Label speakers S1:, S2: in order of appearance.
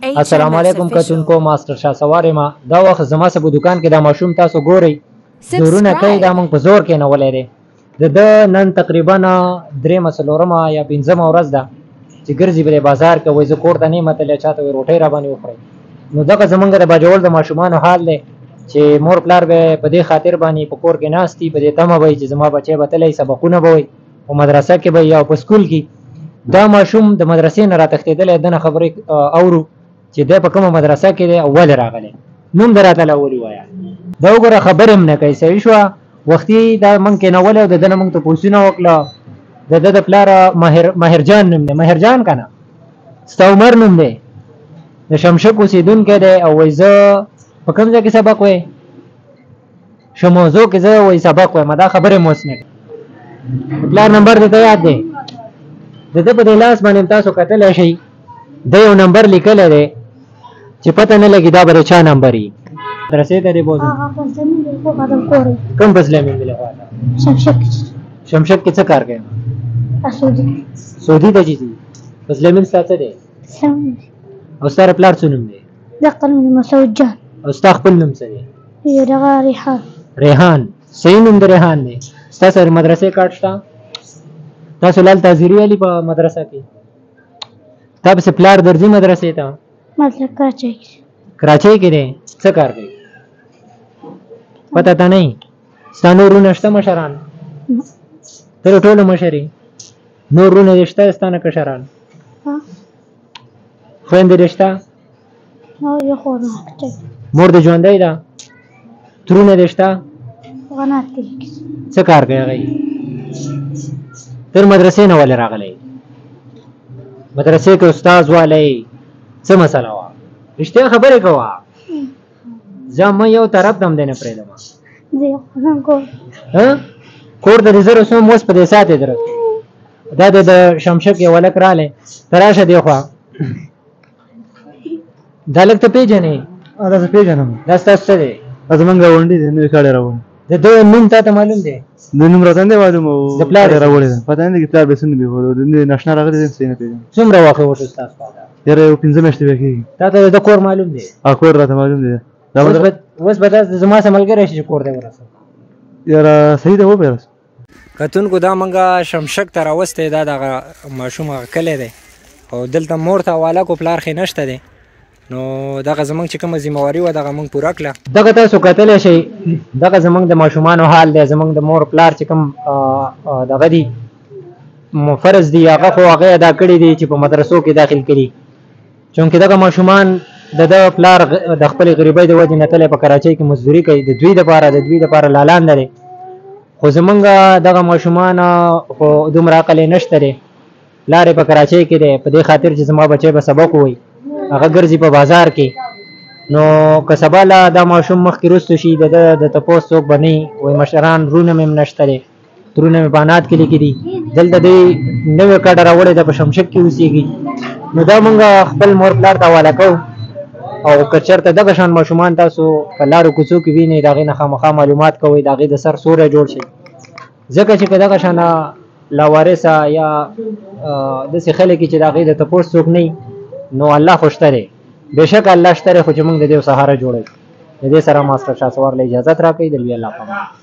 S1: السلام علیکم کتونکو ماستر شاه سوار ما دا وخت زما سه په دکان کې دا ماشوم تاسو ګورئ زورونه کوي دا مونږ په زور کې نه ولې دی د نن تقریبا 3 څلورمه یا 5مه ورځ ده چې ګرځي په بازار کې وایي زه کور ته نه متلی چاته وایي روټۍ را باندې وخورئ نو دغه زمونږ د باجوړ د ماشومانو حال دی چې مور پلار به په دې خاطر باندې په کور کې ناست دي په دې تمه وایي چې زما بچی به تللی سبقونه به وایي په مدرسه کې به یا په سکول کې دا ماشوم د مدرسې نه راتښتېدلی دنه خبرې اورو چې دی په کومه مدرسه کې دی او ولې راغلی نوم د راته له ولي وایه دا وګوره خبرې هم نه کوي صحیح شوه وختي دا موږ کېنولی او د ده نه موږ تپوسونه وکړه د ده د پلاره ماهرجان نوم دی ماهرجان که نه ستا عمر نوم دی د شمشک اوسېدونکی دی او وایي زه په کوم ځای کې سبق وایي شموزو کې زه وایي سبق وایم دا خبرې مو اوس نه کوي پلار نمبر درته یاد دی د ده په دې لاس باندې تاسو کتلی شئ د یو نمبر لیکلی دی چې پته نه لګي دا به د چا نمبر وي مدرسې ته دې بوځم کوم فضله مندلې خواته شمشک کې څه کار کوي سعودي ته چې ځي فضله مند ستا څه دی او ستا پلار څه نوم دی
S2: مسعود جان
S1: او ستا خپل نوم څه دی
S2: ریحان
S1: ریحان صحیح نوم د ریحان دی ستا سره مدرسې کارت شته تاسو لال تاظیري علي په مدرسه کې تا پسې پلار درځي مدرسې ته کراچۍ کې دی څه کار کوي پته ته نه ستا نور ورونه شته مشران ته د ټولو مشر یې نور ورونه دې شته ستا نه کشران خویندې دې شته مور دې ژوندی ده ترونه دې شته څه کار کوي هغوی تر مدرسې نه ولې راغلی مدرسې کې استاد والی څه مسله وه رښتیا خبرې کوه زه مه یو طرف ته هم دی نه پرېږدم کور ته دې زه رسوم اوس په دې ساعت یې درس دا د شمشک یو هلک رالی ته راشه دې خوا دا هلک ته پېژنې
S3: دا زه پېژنم
S1: دا ستاسو څه دی
S3: دا زمونږ ګاونډي دی نوی کاڼی راوړی
S1: د ده نوم تا ته معلوم دی
S3: د نوم راته نه دی معلوم او
S1: د پلار
S3: راوړی ده پته نه دی چې پلار به څه نوم وي د ناشنا راغلی دی څه نه پېژنم
S1: څومره واقع وشو ستاسو خواته
S3: یاره یو 15 میاشتې بیا کېږي
S1: تا ته د کور معلوم دی
S3: کور راته معلوم دی
S1: اوس به تاسو زما سره ملګری شي چې کور دی ورسه
S3: یاره صحیح ده وبه
S1: کتونکو دا منګه شمشک ته راوستی دا دغه ماشوم هغه کلی دی او دلته مور ته حواله کو پلار خې نشته دی نو دغه زمونږ چې کومه ذمهواري وه دغه مونږ پوره کړه دغه تاسو کتلی شئ دغه زمونږ د ماشومانو حال دی زمونږ د مور پلار چې کوم دغه دي فرض دی هغه خو هغه ادا کړي دي چې په مدرسو کې داخل کړي چونکې دغه ماشومان د ده پلار د خپلې غریبۍ د وجې نه تلی په کراچۍ کې مزدوري کوي د دوی دپاره لالان لري خو زمونږ دغه ماشومان خو دومره عقل یې نشته دی پلار یې په کراچۍ کې دی په دې خاطر چې زما بچی به سبق ووایي هغه ګرځي په بازار کې نو که سبا له دا ماشوم مخکې رستو شي د ده د تپوس څوک به نه وي مشران رونه مې هم نشته دی ترونه مې بانات کې لیکي دي دلته دی نوې کډه راوړې ده په شمشک کې اوسېږي نو دا مونږ خپل مور پلار ته حواله کوو او که چېرته دغه شان ماشومان تاسو په لارو کوڅو کې وینئ د هغې نه خامخا معلومات کوئ د هغې د سر سوری جوړ شي ځکه چې که دغه شانه لاوارثه یا داسې خلک چې د هغې د تپوس څوک نه نو الله خو شته دی بېشکه الله شته دی خو چې موږ د دې سهاره جوړوي د دې سره ماسټر شاه سوار له اجازت راکوي د لوی الله په امان